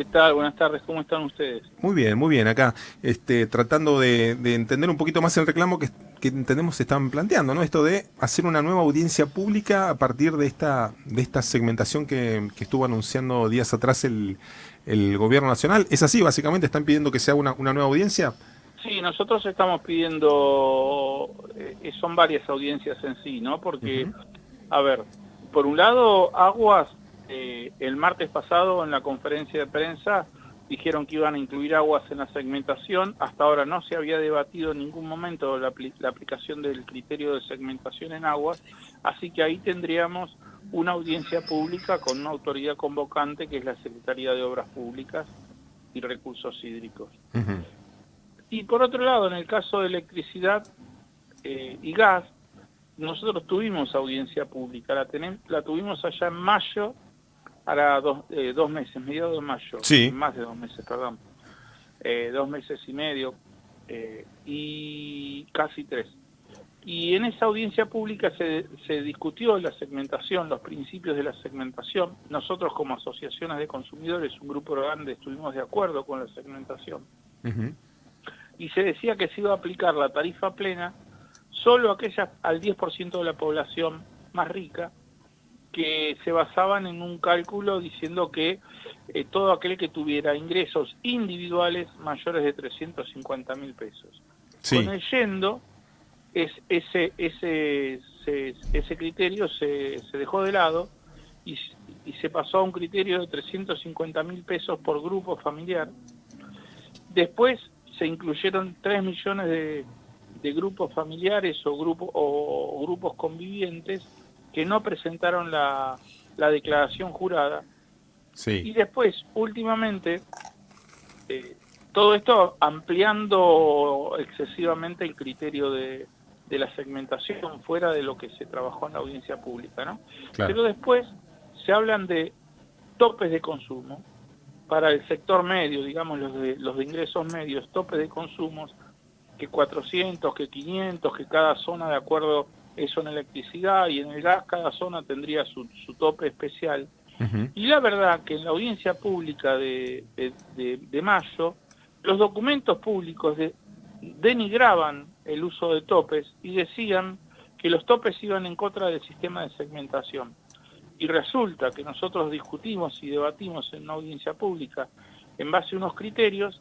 ¿Qué tal? Buenas tardes, ¿cómo están ustedes? Muy bien, acá, tratando de entender un poquito más el reclamo que entendemos se están planteando, ¿no? Esto de hacer una nueva audiencia pública a partir de esta segmentación que estuvo anunciando días atrás el gobierno nacional. ¿Es así? Básicamente están pidiendo que se haga una nueva audiencia. Sí, nosotros estamos pidiendo, son varias audiencias en sí, ¿no? Porque, Ujú. a ver, por un lado, Aguas, el martes pasado en la conferencia de prensa dijeron que iban a incluir Aguas en la segmentación. Hasta ahora no se había debatido en ningún momento la aplicación del criterio de segmentación en Aguas, así que ahí tendríamos una audiencia pública con una autoridad convocante que es la Secretaría de Obras Públicas y Recursos Hídricos. Ujú. Y por otro lado, en el caso de electricidad y gas, nosotros tuvimos audiencia pública, la tuvimos allá en mayo, para 2 meses, mediados de mayo, Sí. más de 2 meses, perdón, 2 meses y medio, y casi 3. Y en esa audiencia pública se discutió la segmentación, los principios de la segmentación. Nosotros como asociaciones de consumidores, un grupo grande, estuvimos de acuerdo con la segmentación. Ujú. Y se decía que se iba a aplicar la tarifa plena solo al 10% de la población más rica, que se basaban en un cálculo diciendo que todo aquel que tuviera ingresos individuales mayores de 350.000 pesos. Con Sí. el yendo, ese criterio se dejó de lado y, y se pasó a un criterio de 350.000 pesos por grupo familiar. Después se incluyeron 3 millones de grupos familiares o grupos convivientes que no presentaron la declaración jurada. Sí. Y después, últimamente, todo esto ampliando excesivamente el criterio de la segmentación fuera de lo que se trabajó en la audiencia pública, ¿no? Claro. Pero después se hablan de topes de consumo para el sector medio, digamos los de ingresos medios, topes de consumos, que 400, que 500, que cada zona de acuerdo eso en electricidad y en el gas cada zona tendría su tope especial. Ujú. Y la verdad que en la audiencia pública de mayo, los documentos públicos denigraban el uso de topes y decían que los topes iban en contra del sistema de segmentación. Y resulta que nosotros discutimos y debatimos en una audiencia pública en base a unos criterios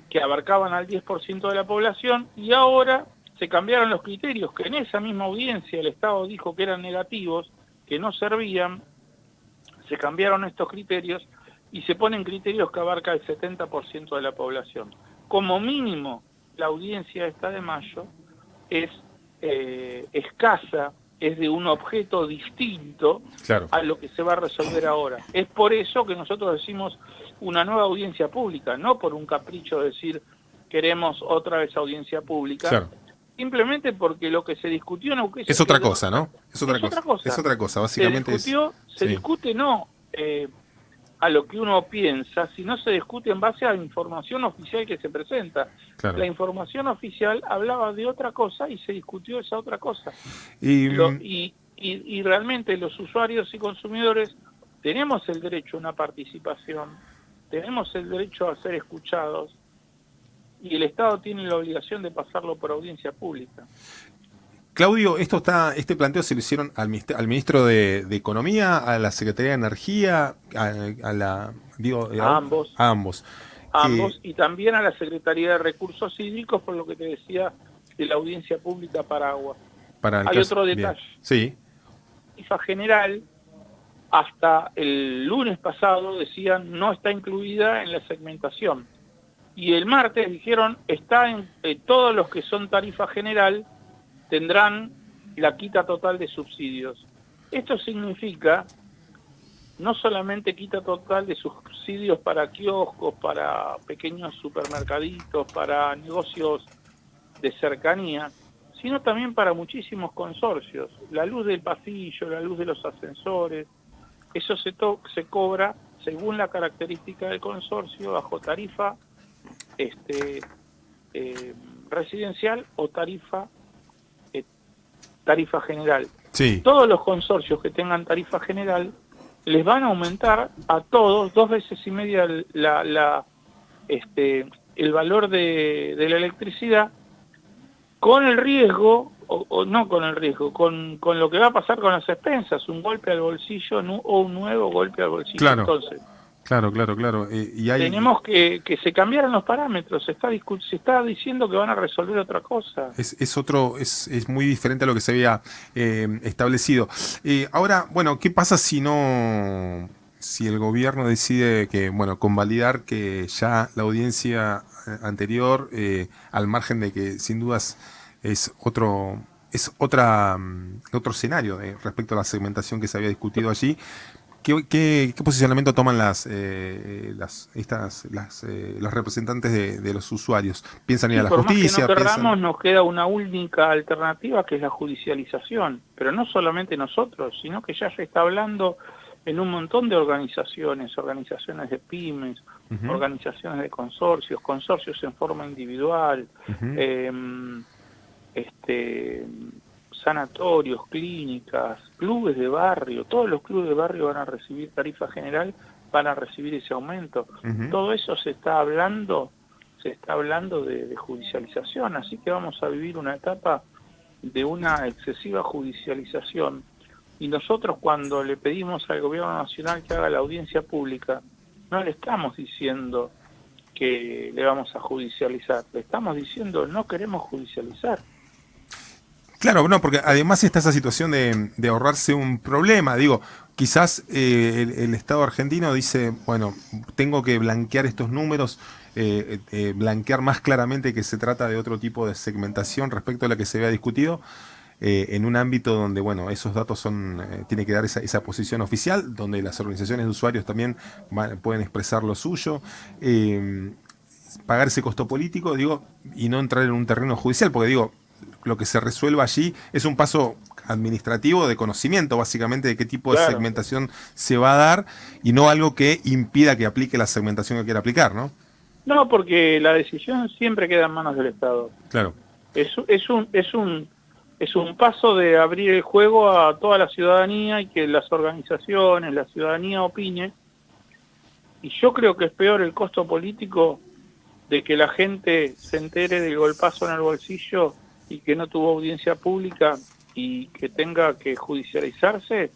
que abarcaban al 10% de la población y ahora se cambiaron los criterios, que en esa misma audiencia el Estado dijo que eran negativos, que no servían, se cambiaron estos criterios y se ponen criterios que abarcan el 70% de la población. Como mínimo, la audiencia esta de mayo es escasa, es de un objeto distinto Claro. a lo que se va a resolver ahora. Es por eso que nosotros decimos una nueva audiencia pública, no por un capricho de decir queremos otra vez audiencia pública, Claro. simplemente porque lo que se discutió en Uquesa Es otra quedó, cosa, ¿no? Es otra es cosa. otra Es cosa. otra cosa. Básicamente es. Se Sí. discute no a lo que uno piensa, sino se discute en base a la información oficial que se presenta. La Claro. información oficial hablaba de otra cosa y se discutió esa otra cosa. Y Y realmente los usuarios y consumidores tenemos el derecho a una participación, tenemos el derecho a ser escuchados y el Estado tiene la obligación de pasarlo por audiencia pública. Claudio, este planteo se lo hicieron al ministro de Economía, a la Secretaría de Energía, a la, digo, A ambos, a ambos. Eh, y también a la Secretaría de Recursos Hídricos, por lo que te decía de la audiencia pública para agua. para el Hay caso, otro bien, detalle. sí, La tarifa general, hasta el lunes pasado, decían no está incluida en la segmentación. Y el martes dijeron está en todos los que son tarifa general tendrán la quita total de subsidios. Esto significa no solamente quita total de subsidios para kioscos, para pequeños supermercaditos, para negocios de cercanía, sino también para muchísimos consorcios. La luz del pasillo, la luz de los ascensores, eso se cobra según la característica del consorcio bajo tarifa este, residencial o tarifa general. sí, Todos los consorcios que tengan tarifa general les van a aumentar a todos 2,5 veces el valor de la electricidad, con el riesgo, o no con el riesgo, con lo que va a pasar con las expensas, un golpe al bolsillo o un nuevo golpe al bolsillo. Claro, Entonces, claro. Y hay, tenemos que se cambiaran los parámetros, se está diciendo que van a resolver otra cosa. es muy diferente a lo que se había establecido. Ahora, bueno, ¿qué pasa si el gobierno decide que, bueno, convalidar que ya la audiencia anterior, al margen de que sin dudas es otro escenario respecto a la segmentación que se había discutido allí? ¿Qué posicionamiento toman los representantes de los usuarios? ¿Piensan ir Sí, a la por más que no justicia? querramos, nos queda una única alternativa, que es la judicialización. Pero no solamente nosotros, sino que ya se está hablando en un montón de organizaciones de pymes, Ujú, organizaciones de consorcios en forma individual, ujú, eh, sanatorios, clínicas, clubes de barrio. Todos los clubes de barrio van a recibir tarifa general, van a recibir ese aumento. ujú. Todo eso se está hablando de judicialización, así que vamos a vivir una etapa de una excesiva judicialización. Y nosotros, cuando le pedimos al gobierno nacional que haga la audiencia pública, no le estamos diciendo que le vamos a judicializar, le estamos diciendo no queremos judicializar. Claro, no, porque además está esa situación de ahorrarse un problema. Digo, quizás el Estado argentino dice, bueno, tengo que blanquear estos números, blanquear más claramente que se trata de otro tipo de segmentación respecto a la que se había discutido, en un ámbito donde, bueno, esos datos tiene que dar esa posición oficial, donde las organizaciones de usuarios también pueden expresar lo suyo. Pagar ese costo político, digo, y no entrar en un terreno judicial, porque digo, lo que se resuelva allí es un paso administrativo de conocimiento, básicamente, de qué tipo de Claro. segmentación se va a dar, y no algo que impida que aplique la segmentación que quiera aplicar, ¿no? No, porque la decisión siempre queda en manos del Estado. Claro. Es un paso de abrir el juego a toda la ciudadanía y que las organizaciones, la ciudadanía opine. Y yo creo que es peor el costo político de que la gente se entere del golpazo en el bolsillo y que no tuvo audiencia pública y que tenga que judicializarse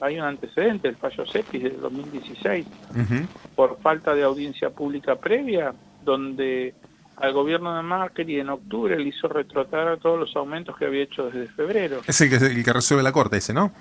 hay un antecedente, el fallo CEPIS del 2016, Ujú. por falta de audiencia pública previa, donde al gobierno de Macri en octubre le hizo retrotraer todos los aumentos que había hecho desde febrero. Es el que resuelve la corte ese, ¿no?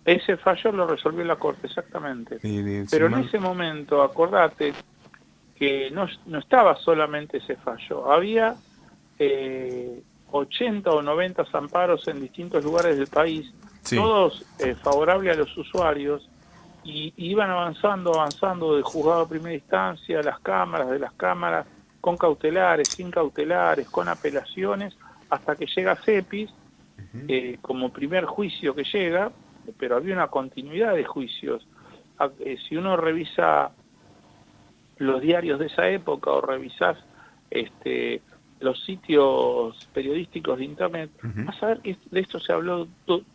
Ese fallo lo resolvió la Corte, exactamente. Si Pero en mal- ese momento, acordate que no estaba solamente ese fallo, había 80 o 90 amparos en distintos lugares del país, Sí. todos favorables a los usuarios, y iban avanzando de juzgado de primera instancia, de las cámaras, con cautelares, sin cautelares, con apelaciones, hasta que llega CEPIS, como primer juicio que llega, pero había una continuidad de juicios. Si uno revisa los diarios de esa época o revisás los sitios periodísticos de internet, Ujú. vas a ver que de esto se habló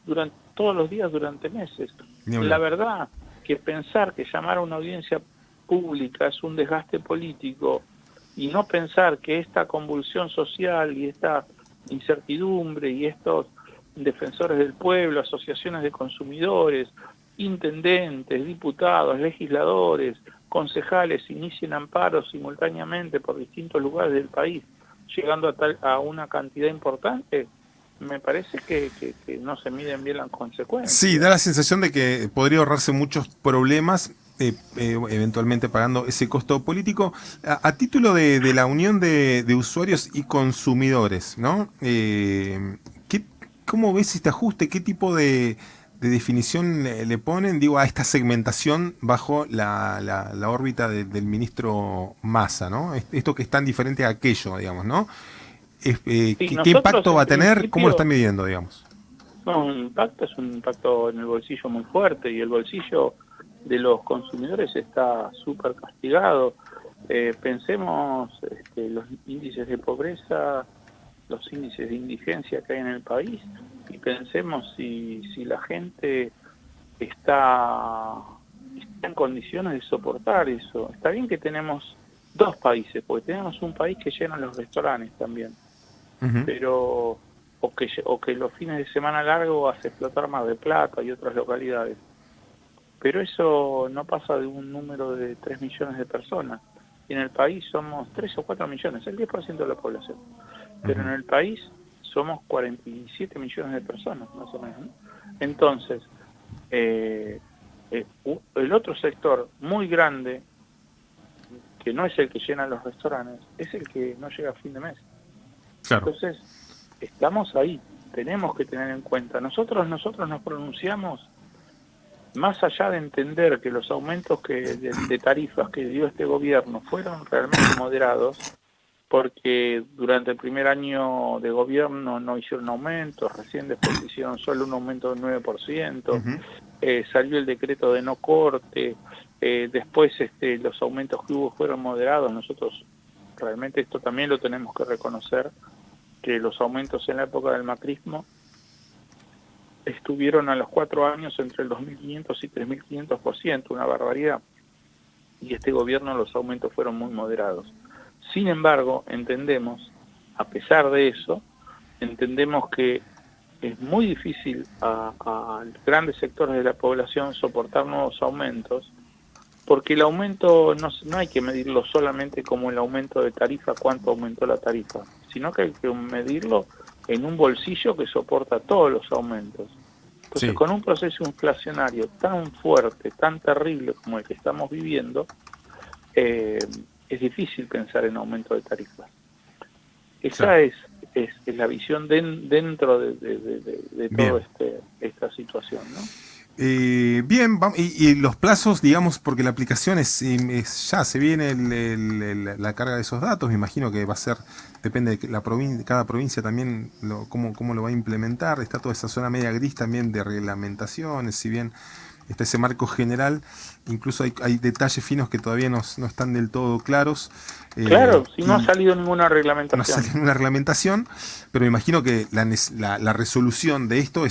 durante todos los días durante meses. Ni La hablar. verdad que pensar que llamar a una audiencia pública es un desgaste político y no pensar que esta convulsión social y esta incertidumbre y estos defensores del pueblo, asociaciones de consumidores, intendentes, diputados, legisladores, concejales inicien amparos simultáneamente por distintos lugares del país, llegando a una cantidad importante, me parece que no se miden bien las Sí, consecuencias. da la sensación de que podría ahorrarse muchos problemas, eventualmente pagando ese costo político, a título de la unión de usuarios y consumidores, ¿no? ¿Cómo ves este ajuste? ¿Qué tipo de definición le ponen, digo, a esta segmentación bajo la órbita del ministro Massa, ¿no? Esto que es tan diferente a aquello, digamos, ¿no? Sí, ¿Qué nosotros impacto va en a tener? ¿Cómo lo principio, están midiendo, digamos? no, un impacto es un impacto en el bolsillo muy fuerte y el bolsillo de los consumidores está súper castigado. Pensemos los índices de pobreza, los índices de indigencia que hay en el país y pensemos si la gente está en condiciones de soportar eso. Está bien que tenemos dos países, porque tenemos un país que llena los restaurantes también, Ujú. pero o que los fines de semana largos hace explotar Mar del Plata y otras localidades. Pero eso no pasa de un número de 3 millones de personas. Y en el país somos 3 o 4 millones, el 10% de la población. Pero en Ujú. el país somos 47 millones de personas, más o menos, ¿no? Entonces, eh, el otro sector muy grande, que no es el que llena los restaurantes, es el que no llega a fin de mes. Claro. Entonces, estamos ahí, tenemos que tener en cuenta. Nosotros nos pronunciamos más allá de entender que los aumentos de tarifas que dio este gobierno fueron realmente moderados, porque durante el primer año de gobierno no hicieron aumentos, recién después hicieron solo un aumento del 9%, Ujú. salió el decreto de no corte, después los aumentos que hubo fueron moderados. Nosotros realmente esto también lo tenemos que reconocer, que los aumentos en la época del macrismo estuvieron a los 4 años entre el 2.500 y 3.500%, una barbaridad, y este gobierno los aumentos fueron muy moderados. Sin embargo, entendemos, a pesar de eso, entendemos que es muy difícil a grandes sectores de la población soportar nuevos aumentos, porque el aumento no hay que medirlo solamente como el aumento de tarifa, cuánto aumentó la tarifa, sino que hay que medirlo en un bolsillo que soporta todos los aumentos. Entonces, Sí. con un proceso inflacionario tan fuerte, tan terrible como el que estamos viviendo, eh, es difícil pensar en aumento de tarifas. Claro. Esa es la visión dentro de toda Bien. esta situación, ¿no? Bien, y los plazos, digamos, porque la aplicación ya se viene la carga de esos datos, me imagino que va a ser, depende de cada provincia también cómo lo va a implementar, está toda esa zona media gris también de reglamentaciones, si bien está ese marco general, incluso hay detalles finos que todavía no están del todo claros, Claro, si no ha y salido ninguna no sale reglamentación. una reglamentación, pero me imagino que la resolución de esto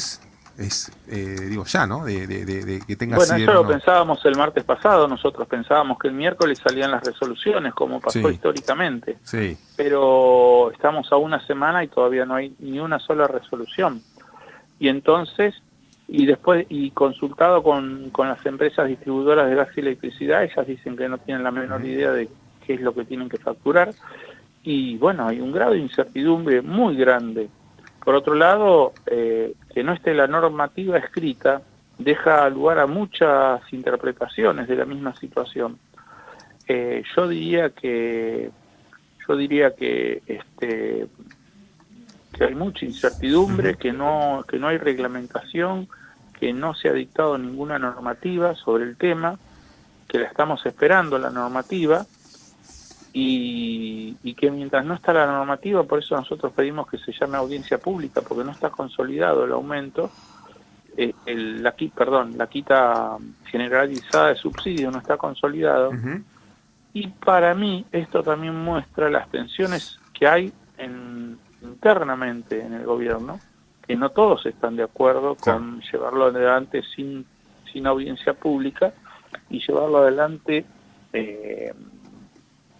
digo, ya, ¿no? De que tenga Bueno, así eso lo uno. pensábamos el martes pasado, nosotros pensábamos que el miércoles salían las resoluciones, como pasó Sí, históricamente, sí. pero estamos a una semana y todavía no hay ni una sola resolución. Y entonces, y consultado con las empresas distribuidoras de gas y electricidad, ellas dicen que no tienen la menor Ujú. idea de qué es lo que tienen que facturar, y bueno, hay un grado de incertidumbre muy grande. Por otro lado, que no esté la normativa escrita deja lugar a muchas interpretaciones de la misma situación. Yo diría que hay mucha incertidumbre, Ujú. que no hay reglamentación, que no se ha dictado ninguna normativa sobre el tema, que la estamos esperando la normativa, y que mientras no está la normativa, por eso nosotros pedimos que se llame audiencia pública, porque no está consolidado el aumento, la quita generalizada de subsidio no está consolidado, Ujú. y para mí esto también muestra las tensiones que hay internamente en el gobierno, que no todos están de acuerdo Claro. con llevarlo adelante sin audiencia pública y llevarlo adelante eh,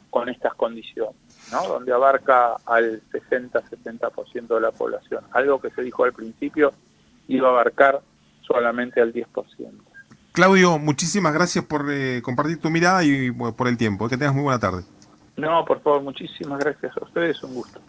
con estas condiciones, ¿no? Donde abarca al 60-70% de la población. Algo que se dijo al principio iba a abarcar solamente al 10%. Claudio, muchísimas gracias por compartir tu mirada y bueno, por el tiempo. Que tengas muy buena tarde. No, por favor, muchísimas gracias a ustedes, un gusto.